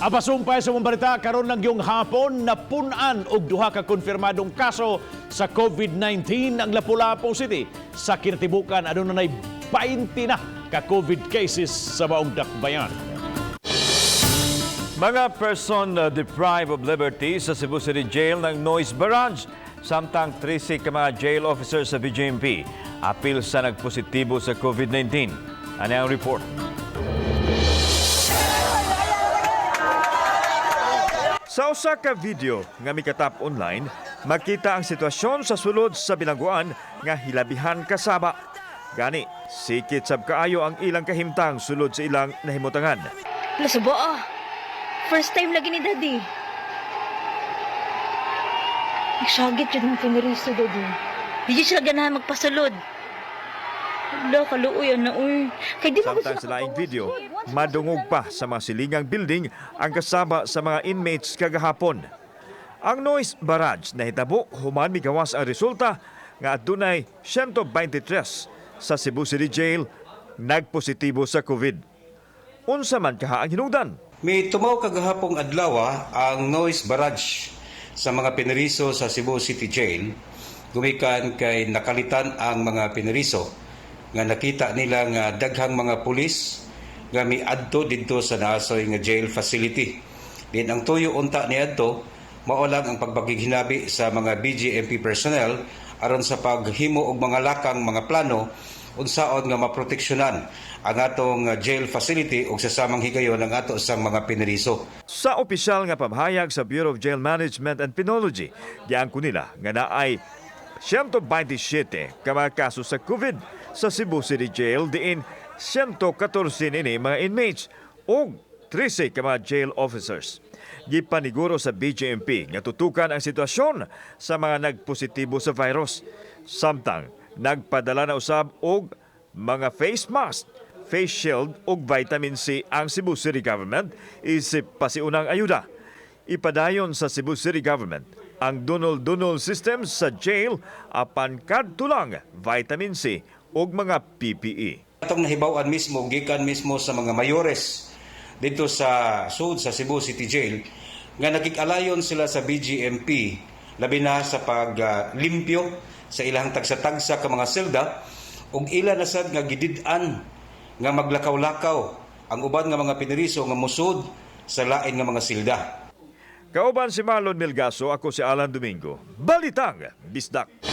Apasumpay sa mong balita karon lang yung hapon na punan og duha ka konfirmadong kaso sa COVID-19 ang Lapu-Lapu City. Sa kinatibukan aduna nay 20 na ka COVID cases sa maong dakbayan. Mga person deprived of liberty sa Cebu City Jail ng noise barrage. Samtang 13 ka mga jail officers sa BJMP apil sa nagpositibo sa COVID-19. Ano ang report? Sa usa ka video nga mikatap online, makita ang sitwasyon sa sulod sa bilangguan nga hilabihan kasaba. Gani, sikit sab kaayo ang ilang kahimtang sulod sa ilang nahimutangan. Nasubo ah. First time lagi ni Daddy. Nagsagit yun ng pinariso, Daddy. Hindi sila ganahan magpasulod. Wala, kaluoy na uy. Samtang sa laing video, madungog pa sa mga silingang building ang kasaba sa mga inmates kagahapon. Ang noise barrage na hitabo human migawas ang resulta nga adunay 123 sa Cebu City Jail nagpositibo sa COVID. Unsa man kaha ang hinungdan? May tumaw kagahapong adlaw ang noise barrage sa mga pineriso sa Cebu City Jail. Gumikan kay nakalitan ang mga pineriso nga nakita nila nga daghang mga pulis nga miadto didto sa naasoy nga jail facility. Din ang tuyo unta niadto mao lang ang pagpaghinabi sa mga BJMP personnel aron sa paghimo og mga lakang mga plano unsaon nga maproteksyonan ang atong jail facility ug sa samang higayon ang ato sang mga pineriso. Sa opisyal nga pamahayag sa Bureau of Jail Management and Penology, giangko nila nga naay 127 ka mga kaso sa COVID sa Cebu City Jail diin 114 nini mga inmates o 13 ka mga jail officers. Gipaniguro sa BJMP nga tutukan ang sitwasyon sa mga nagpositibo sa virus. Samtang nagpadala na usab og mga face mask, face shield ug vitamin C ang Cebu City Government isip pasiunang ayuda. Ipadayon sa Cebu City Government ang dunol-dunol system sa jail apan kadto lang vitamin C ug mga PPE. Atong nahibaw-an mismo gikan mismo sa mga mayores dito sa sud sa Cebu City Jail nga nakikalayon sila sa BGMP labi na sa paglimpyo sa ilang tagsa-tagsa ka mga selda ug ila na sad nga gidid-an nga maglakaw-lakaw ang uban nga mga pineriso nga musud sa lain nga mga silda. Kauban si Marlon Milgaso, ako si Alan Domingo. Balitang Bisdak.